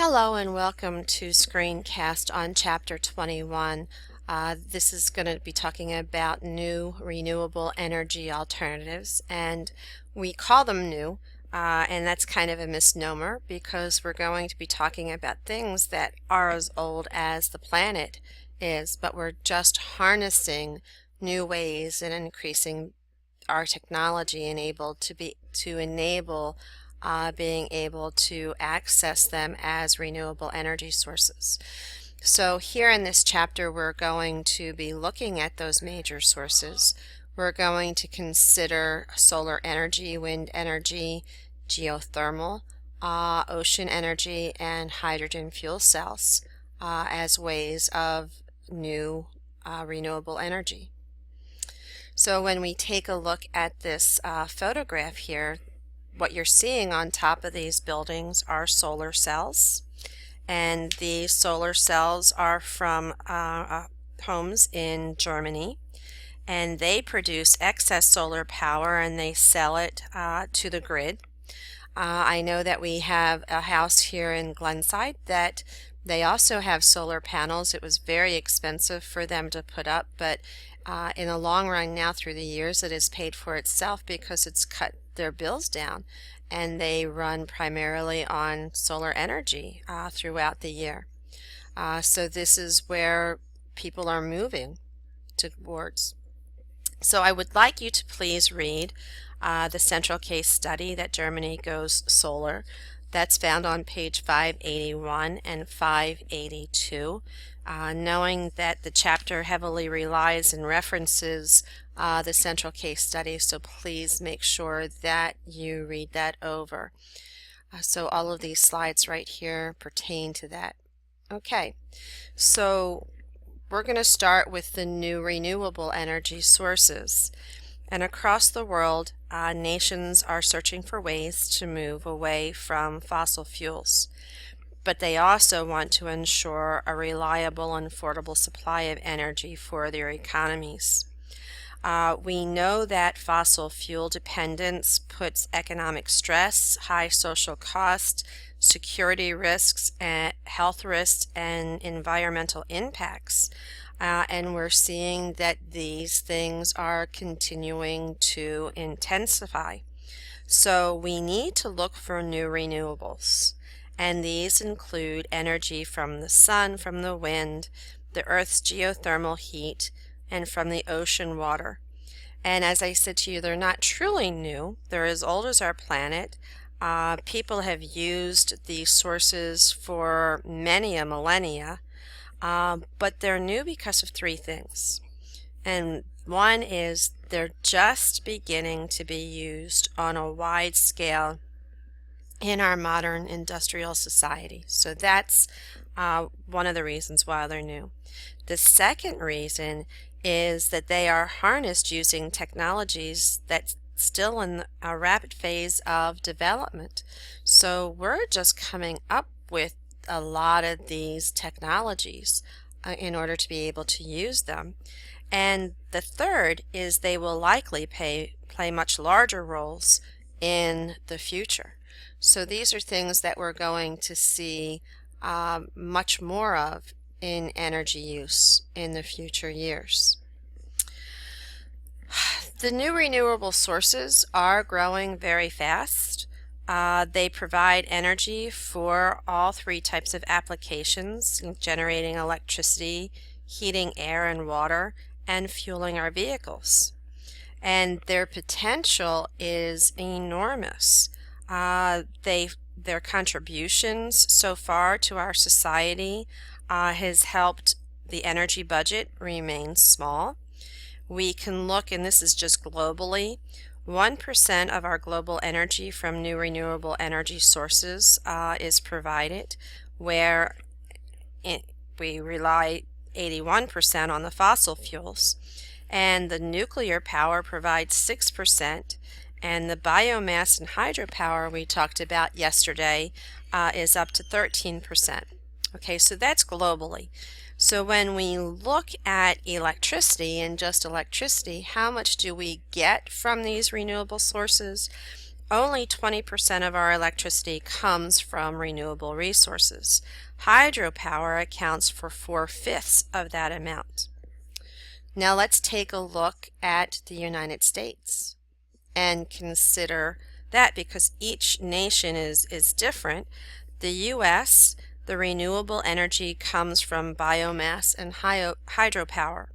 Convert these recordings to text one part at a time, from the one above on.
Hello and welcome to Screencast on Chapter 21. This is going to be talking about new renewable energy alternatives, and we call them new, and that's kind of a misnomer because we're going to be talking about things that are as old as the planet is, but we're just harnessing new ways and increasing our technology to enable being able to access them as renewable energy sources. So here in this chapter we're going to be looking at those major sources. We're going to consider solar energy, wind energy, geothermal, ocean energy, and hydrogen fuel cells as ways of new renewable energy. So when we take a look at this photograph here, what you're seeing on top of these buildings are solar cells, and the solar cells are from homes in Germany, and they produce excess solar power and they sell it to the grid. I know that we have a house here in Glenside that they also have solar panels. It was very expensive for them to put up, but in the long run now through the years it has paid for itself because it's cut their bills down, and they run primarily on solar energy throughout the year. So this is where people are moving towards. So I would like you to please read the central case study that Germany goes solar. That's found on page 581 and 582. Knowing that the chapter heavily relies and references the central case study, so please make sure that you read that over. So all of these slides right here pertain to that. Okay, so we're going to start with the new renewable energy sources. And across the world, nations are searching for ways to move away from fossil fuels. But they also want to ensure a reliable and affordable supply of energy for their economies. We know that fossil fuel dependence puts economic stress, high social cost, security risks, and health risks, and environmental impacts. And we're seeing that these things are continuing to intensify. So we need to look for new renewables. And these include energy from the sun, from the wind, the Earth's geothermal heat, and from the ocean water. And as I said to you, they're not truly new. They're as old as our planet. People have used these sources for many a millennia, but they're new because of three things. And one is they're just beginning to be used on a wide scale in our modern industrial society. So that's one of the reasons why they're new. The second reason is that they are harnessed using technologies that's still in a rapid phase of development. So we're just coming up with a lot of these technologies in order to be able to use them. And the third is they will likely play much larger roles in the future. So these are things that we're going to see much more of in energy use in the future years. The new renewable sources are growing very fast. They provide energy for all three types of applications, generating electricity, heating air and water, and fueling our vehicles. And their potential is enormous. Their contributions so far to our society has helped the energy budget remain small. We can look, and this is just globally, 1% of our global energy from new renewable energy sources is provided, where we rely 81% on the fossil fuels, and the nuclear power provides 6%, and the biomass and hydropower we talked about yesterday is up to 13%. Okay, so that's globally. So when we look at electricity and just electricity, how much do we get from these renewable sources? only 20% of our electricity comes from renewable resources. Hydropower accounts for 4/5 of that amount. Now let's take a look at the United States and consider that, because each nation is different. The U.S., the renewable energy comes from biomass and hydropower.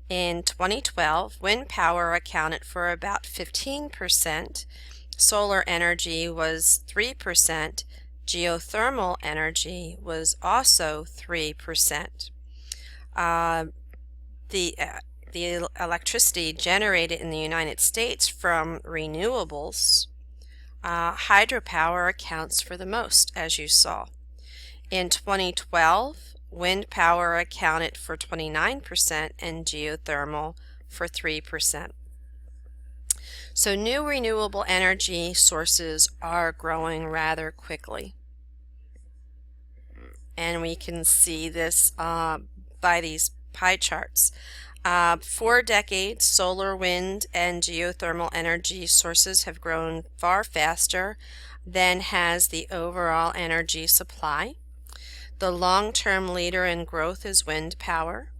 In 2012, wind power accounted for about 15%, solar energy was 3%, geothermal energy was also 3%. The electricity generated in the United States from renewables, hydropower accounts for the most, as you saw. In 2012, wind power accounted for 29% and geothermal for 3%. So new renewable energy sources are growing rather quickly. And we can see this by these pie charts. 4 decades, solar, wind, and geothermal energy sources have grown far faster than has the overall energy supply. The long-term leader in growth is wind power.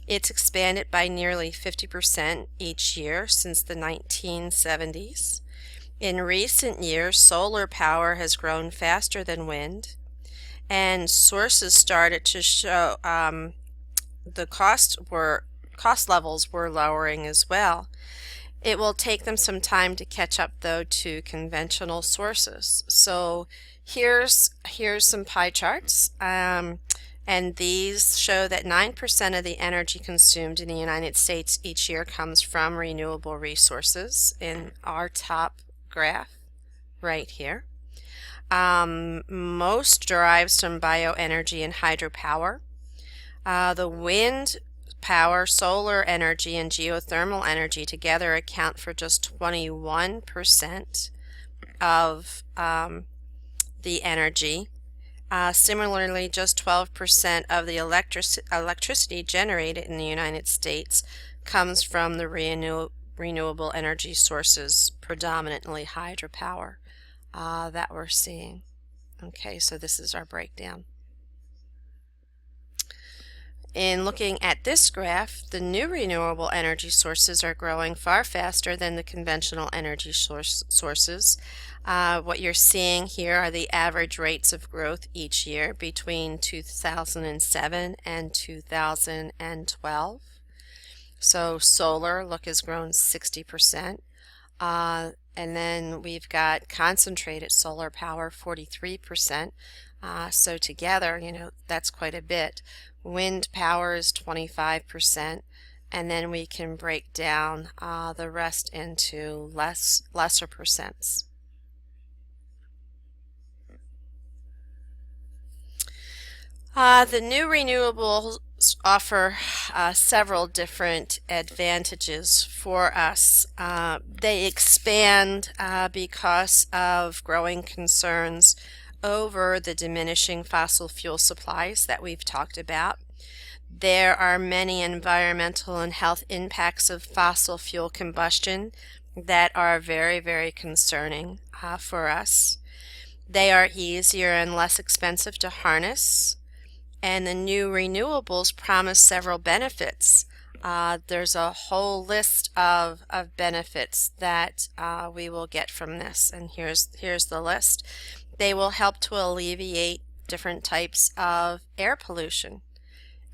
It's expanded by nearly 50% each year since the 1970s. In recent years, solar power has grown faster than wind, and sources started to show the cost levels were lowering as well. It will take them some time to catch up, though, to conventional sources. So here's some pie charts, and these show that 9% of the energy consumed in the United States each year comes from renewable resources in our top graph right here. Most derives from bioenergy and hydropower. The wind power, solar energy, and geothermal energy together account for just 21% of the energy. Similarly, just 12% of the electricity generated in the United States comes from the renewable energy sources, predominantly hydropower, that we're seeing. Okay, so this is our breakdown. In looking at this graph, the new renewable energy sources are growing far faster than the conventional energy sources. What you're seeing here are the average rates of growth each year between 2007 and 2012. So solar, look, has grown 60%. And then we've got concentrated solar power, 43%. So together, that's quite a bit. Wind power is 25%, and then we can break down the rest into lesser percents. The new renewables offer several different advantages for us. They expand because of growing concerns over the diminishing fossil fuel supplies that we've talked about. There are many environmental and health impacts of fossil fuel combustion that are very, very concerning for us. They are easier and less expensive to harness, and the new renewables promise several benefits. There's a whole list of benefits that we will get from this, and here's the list. They will help to alleviate different types of air pollution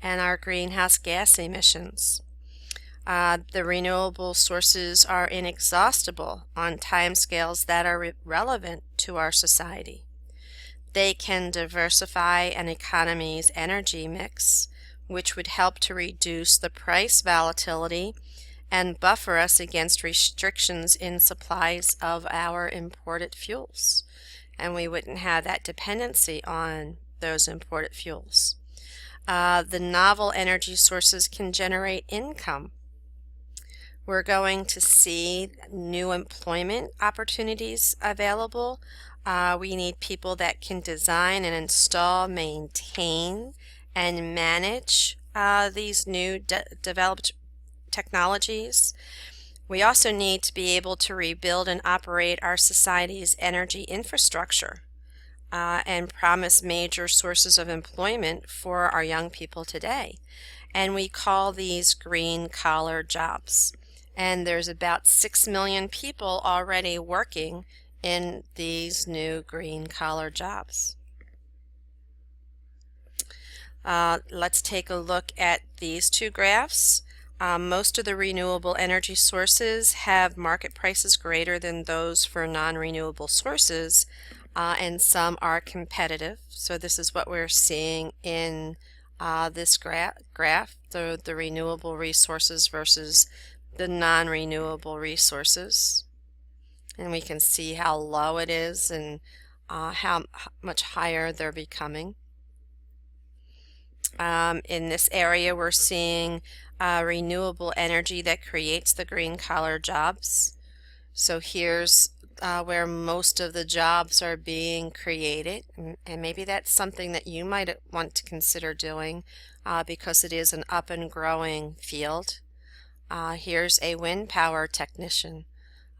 and our greenhouse gas emissions. The renewable sources are inexhaustible on timescales that are relevant to our society. They can diversify an economy's energy mix, which would help to reduce the price volatility and buffer us against restrictions in supplies of our imported fuels. And we wouldn't have that dependency on those imported fuels. The novel energy sources can generate income. We're going to see new employment opportunities available. We need people that can design and install, maintain, and manage these new developed technologies. We also need to be able to rebuild and operate our society's energy infrastructure and promise major sources of employment for our young people today. And we call these green collar jobs. And there's about 6 million people already working in these new green collar jobs. Let's take a look at these two graphs. Most of the renewable energy sources have market prices greater than those for non-renewable sources, and some are competitive. So this is what we're seeing in this graph, the renewable resources versus the non-renewable resources. And we can see how low it is and how much higher they're becoming. In this area, we're seeing renewable energy that creates the green collar jobs. So here's where most of the jobs are being created, and maybe that's something that you might want to consider doing because it is an up and growing field. Here's a wind power technician.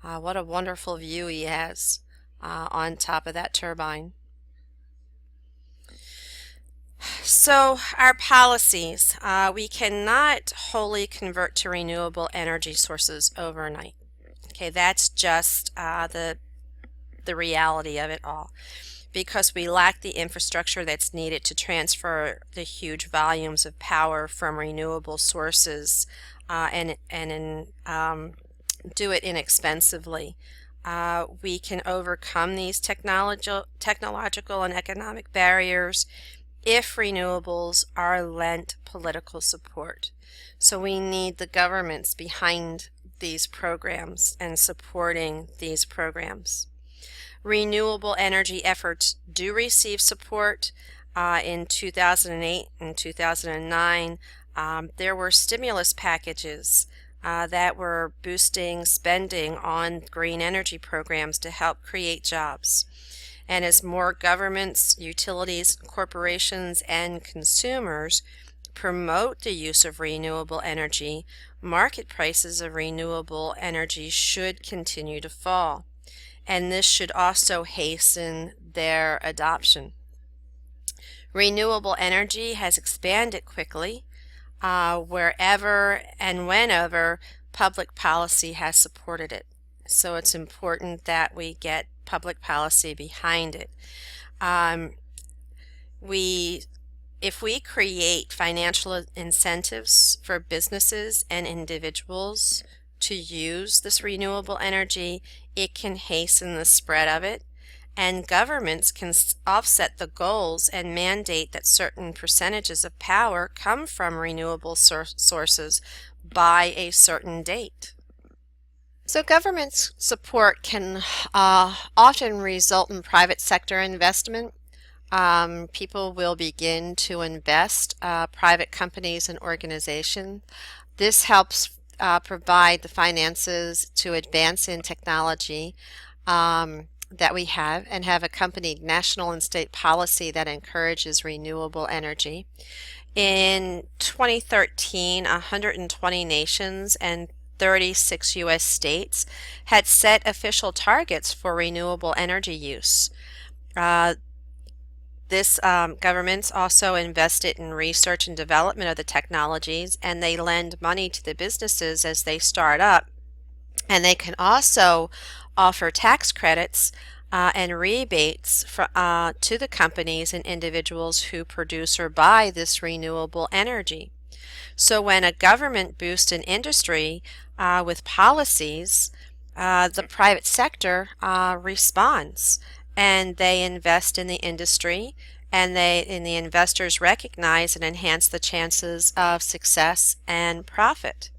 What a wonderful view he has on top of that turbine. So our policies, we cannot wholly convert to renewable energy sources overnight. Okay, that's just the reality of it all, because we lack the infrastructure that's needed to transfer the huge volumes of power from renewable sources and do it inexpensively. We can overcome these technological and economic barriers if renewables are lent political support. So we need the governments behind these programs and supporting these programs. Renewable energy efforts do receive support. In 2008 and 2009, there were stimulus packages that were boosting spending on green energy programs to help create jobs. And as more governments, utilities, corporations, and consumers promote the use of renewable energy, market prices of renewable energy should continue to fall. And this should also hasten their adoption. Renewable energy has expanded quickly wherever and whenever public policy has supported it. So it's important that we get public policy behind it. If we create financial incentives for businesses and individuals to use this renewable energy, it can hasten the spread of it, and governments can offset the goals and mandate that certain percentages of power come from renewable sources by a certain date. So government support can often result in private sector investment. People will begin to invest, private companies and organizations. This helps provide the finances to advance in technology that we have and have accompanied national and state policy that encourages renewable energy. In 2013, 120 nations and 36 U.S. states had set official targets for renewable energy use. Governments also invested in research and development of the technologies, and they lend money to the businesses as they start up. And they can also offer tax credits and rebates to the companies and individuals who produce or buy this renewable energy. So when a government boosts an industry with policies, the private sector responds, and they invest in the industry, and the investors recognize and enhance the chances of success and profit.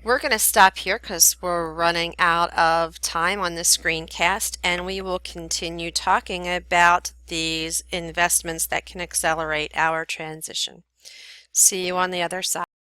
We're going to stop here because we're running out of time on this screencast, and we will continue talking about these investments that can accelerate our transition. See you on the other side.